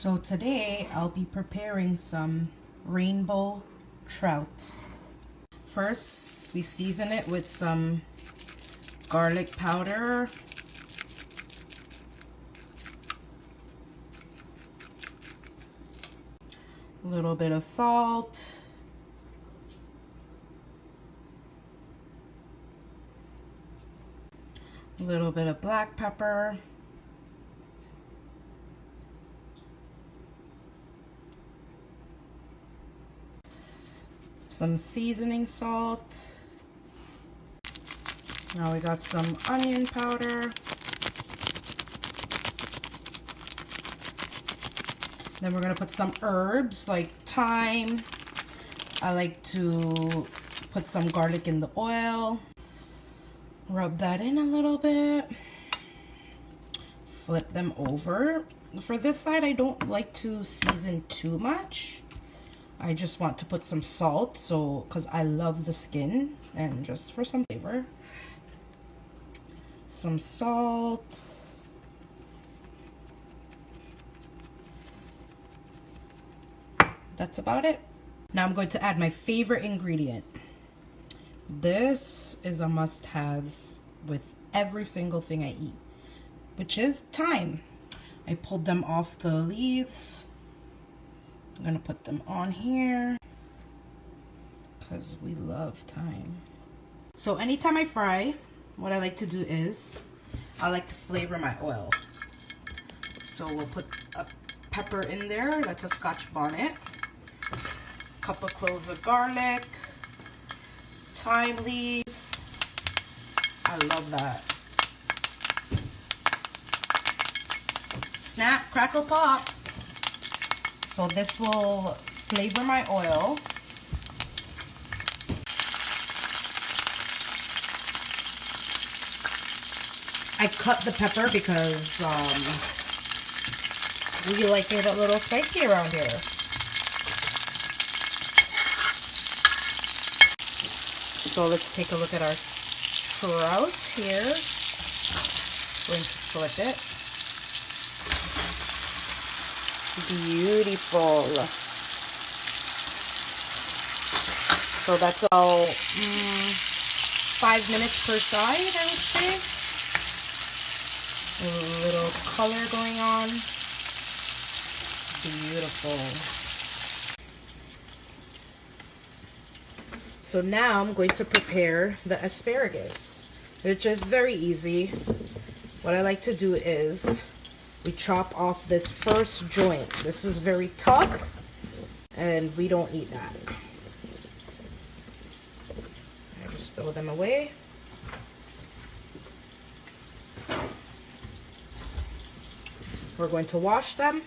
So today I'll be preparing some rainbow trout. First, we season it with some garlic powder, a little bit of salt, a little bit of black pepper, some seasoning salt. Now we got some onion powder. Then we're gonna put some herbs like thyme. I like to put some garlic in the oil. Rub that in a little bit. Flip them over. For this side, I don't like to season too much. I just want to put some salt, so because I love the skin, and just for some flavor. Some salt. That's about it. Now I'm going to add my favorite ingredient. This is a must-have with every single thing I eat, which is thyme. I pulled them off the leaves. I'm gonna put them on here because we love thyme. So anytime I fry, what I like to do is I like to flavor my oil. So we'll put a pepper in there. That's a Scotch bonnet. Couple cloves of garlic, thyme leaves. I love that. Snap, crackle, pop. So this will flavor my oil. I cut the pepper because we like it a little spicy around here. So let's take a look at our trout here. Going to flip it. Beautiful. So that's all 5 minutes per side, I would say. A little color going on. Beautiful. So now I'm going to prepare the asparagus, which is very easy. What I like to do is we chop off this first joint. This is very tough and we don't eat that. I just throw them away. We're going to wash them.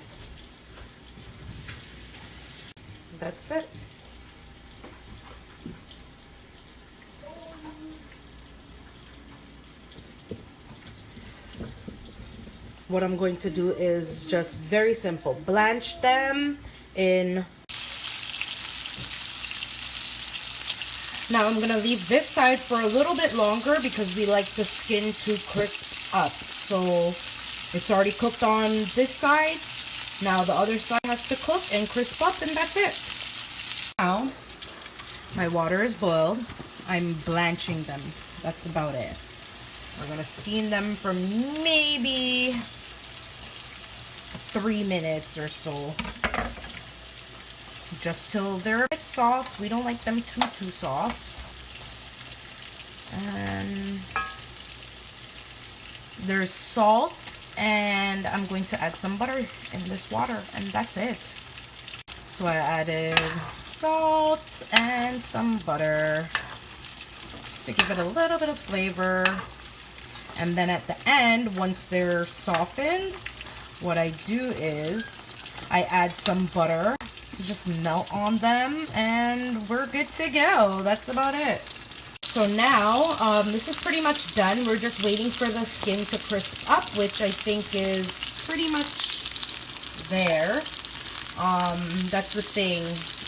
That's it. What I'm going to do is just very simple. Blanch them in. Now I'm gonna leave this side for a little bit longer because we like the skin to crisp up. So it's already cooked on this side. Now the other side has to cook and crisp up, and that's it. Now my water is boiled. I'm blanching them. That's about it. We're gonna steam them for maybe 3 minutes or so, just till they're a bit soft. We don't like them too soft. And there's salt, and I'm going to add some butter in this water, and that's it. So I added salt and some butter just to give it a little bit of flavor. And then at the end, once they're softened, what I do is I add some butter to just melt on them, and we're good to go. That's about it. So now, this is pretty much done. We're just waiting for the skin to crisp up, which I think is pretty much there. That's the thing.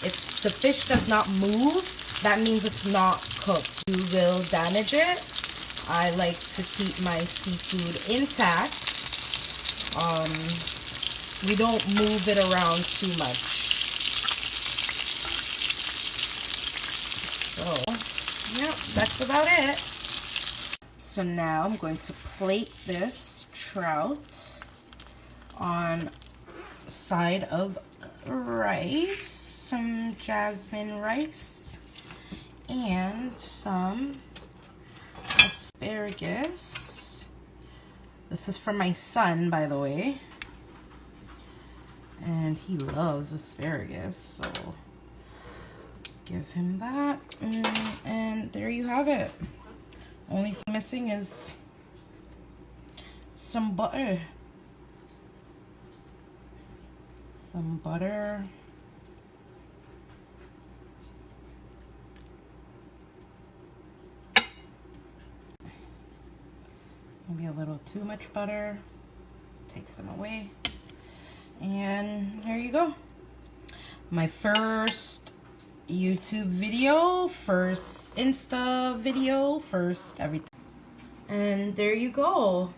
If the fish does not move, that means it's not cooked. You will damage it. I like to keep my seafood intact. We don't move it around too much. So, yeah, that's about it. So now I'm going to plate this trout on a side of rice, some jasmine rice, and some asparagus. This is for my son, by the way, and he loves asparagus, so give him that. And there you have it. Only thing missing is some butter. Some butter. Maybe a little too much butter. Take some away. And there you go. My first YouTube video, first Insta video, first everything. And there you go.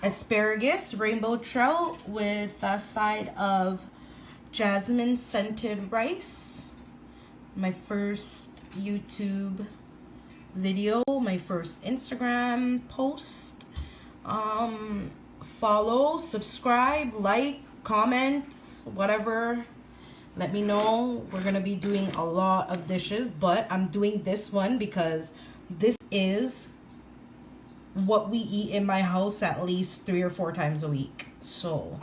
Asparagus, rainbow trout with a side of jasmine scented rice. My first YouTube video, my first Instagram post. Follow, subscribe, like, comment, whatever. Let me know. We're gonna be doing a lot of dishes, but I'm doing this one because this is what we eat in my house at least 3 or 4 times a week. So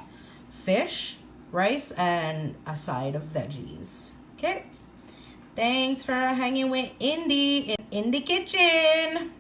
fish, rice, and a side of veggies. Okay, thanks for hanging with Indy in Indy Kitchen.